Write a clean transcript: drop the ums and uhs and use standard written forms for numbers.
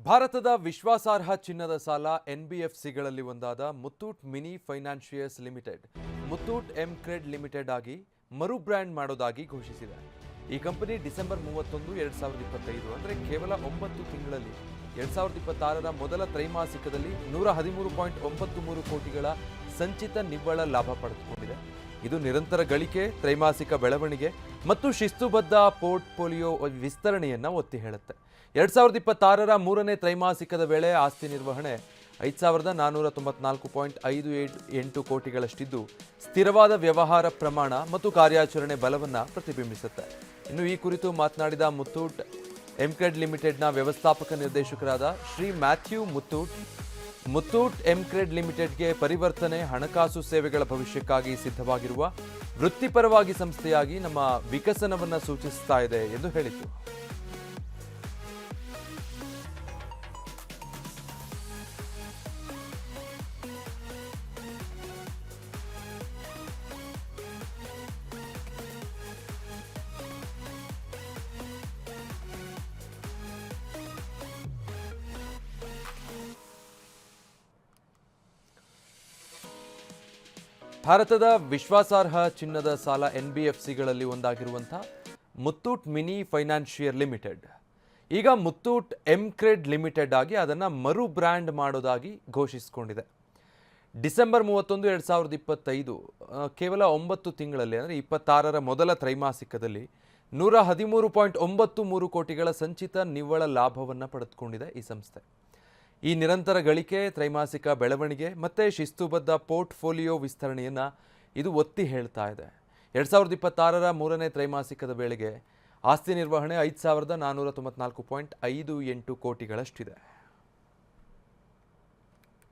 ಭಾರತದ ವಿಶ್ವಾಸಾರ್ಹ ಚಿನ್ನದ ಸಾಲ ಎನ್ಬಿಎಫ್ಸಿಗಳಲ್ಲಿ ಒಂದಾದ Muthoot mini financiers limited Muthoot Mcred limited ಆಗಿ ಮರು ಬ್ರ್ಯಾಂಡ್ ಮಾಡೋದಾಗಿ ಘೋಷಿಸಿದೆ. ಈ ಕಂಪನಿ ಡಿಸೆಂಬರ್ 31, 2025 ಅಂದರೆ ಕೇವಲ 9 ತಿಂಗಳಲ್ಲಿ 2026ರ ಮೊದಲ ತ್ರೈಮಾಸಿಕದಲ್ಲಿ 113.93 ಕೋಟಿಗಳ ಸಂಚಿತ ನಿವ್ವಳ ಲಾಭ ಪಡೆದುಕೊಂಡಿದೆ. ಇದು ನಿರಂತರ ಗಳಿಕೆ, ತ್ರೈಮಾಸಿಕ ಬೆಳವಣಿಗೆ ಮತ್ತು ಶಿಸ್ತುಬದ್ಧ ಪೋರ್ಟ್ಫೋಲಿಯೋ ವಿಸ್ತರಣೆಯನ್ನು ಒತ್ತಿ ಹೇಳುತ್ತೆ. 2026ರ ಮೂರನೇ ತ್ರೈಮಾಸಿಕದ ವೇಳೆ ಆಸ್ತಿ ನಿರ್ವಹಣೆ 5494.58 ಕೋಟಿಗಳಷ್ಟಿದ್ದು ಸ್ಥಿರವಾದ ವ್ಯವಹಾರ ಪ್ರಮಾಣ ಮತ್ತು ಕಾರ್ಯಾಚರಣೆ ಬಲವನ್ನು ಪ್ರತಿಬಿಂಬಿಸುತ್ತೆ. ಇನ್ನು ಈ ಕುರಿತು ಮಾತನಾಡಿದ ಮುತ್ತೂಟ್ ಎಮ್ಕ್ರೆಡ್ ಲಿಮಿಟೆಡ್ನ ವ್ಯವಸ್ಥಾಪಕ ನಿರ್ದೇಶಕರಾದ ಶ್ರೀ ಮ್ಯಾಥ್ಯೂ ಮುತ್ತೂಟ್ ಎಮ್ಕ್ರೆಡ್ ಲಿಮಿಟೆಡ್ಗೆ ಪರಿವರ್ತನೆ ಹಣಕಾಸು ಸೇವೆಗಳ ಭವಿಷ್ಯಕ್ಕಾಗಿ ಸಿದ್ಧವಾಗಿರುವ ವೃತ್ತಿಪರವಾಗಿ ಸಂಸ್ಥೆಯಾಗಿ ನಮ್ಮ ವಿಕಸನವನ್ನು ಸೂಚಿಸ್ತಾ ಇದೆ ಎಂದು ಹೇಳಿತು. ಭಾರತದ ವಿಶ್ವಾಸಾರ್ಹ ಚಿನ್ನದ ಸಾಲ ಎನ್ಬಿಎಫ್ಸಿಗಳಲ್ಲಿ ಒಂದಾಗಿರುವಂತಹ ಮುತ್ತೂಟ್ ಮಿನಿ ಫೈನಾನ್ಷಿಯರ್ ಲಿಮಿಟೆಡ್ ಈಗ ಮುತ್ತೂಟ್ ಎಮ್ಕ್ರೆಡ್ ಲಿಮಿಟೆಡ್ ಆಗಿ ಅದನ್ನು ಮರು ಬ್ರ್ಯಾಂಡ್ ಮಾಡೋದಾಗಿ ಘೋಷಿಸಿಕೊಂಡಿದೆ. ಡಿಸೆಂಬರ್ 31, 2025 ಕೇವಲ 9 ತಿಂಗಳಲ್ಲಿ ಅಂದರೆ 26ರ ಮೊದಲ ತ್ರೈಮಾಸಿಕದಲ್ಲಿ 113.93 ಕೋಟಿಗಳ ಸಂಚಿತ ನಿವ್ವಳ ಲಾಭವನ್ನು ಪಡೆದುಕೊಂಡಿದೆ ಈ ಸಂಸ್ಥೆ. ಈ ನಿರಂತರ ಗಳಿಕೆ, ತ್ರೈಮಾಸಿಕ ಬೆಳವಣಿಗೆ ಮತ್ತು ಶಿಸ್ತುಬದ್ಧ ಪೋರ್ಟ್ಫೋಲಿಯೋ ವಿಸ್ತರಣೆಯನ್ನು ಇದು ಒತ್ತಿ ಹೇಳ್ತಾ ಇದೆ. 2026ರ ಮೂರನೇ ತ್ರೈಮಾಸಿಕದ ವೇಳೆಗೆ ಆಸ್ತಿ ನಿರ್ವಹಣೆ 5494.58 ಕೋಟಿಗಳಷ್ಟಿದೆ.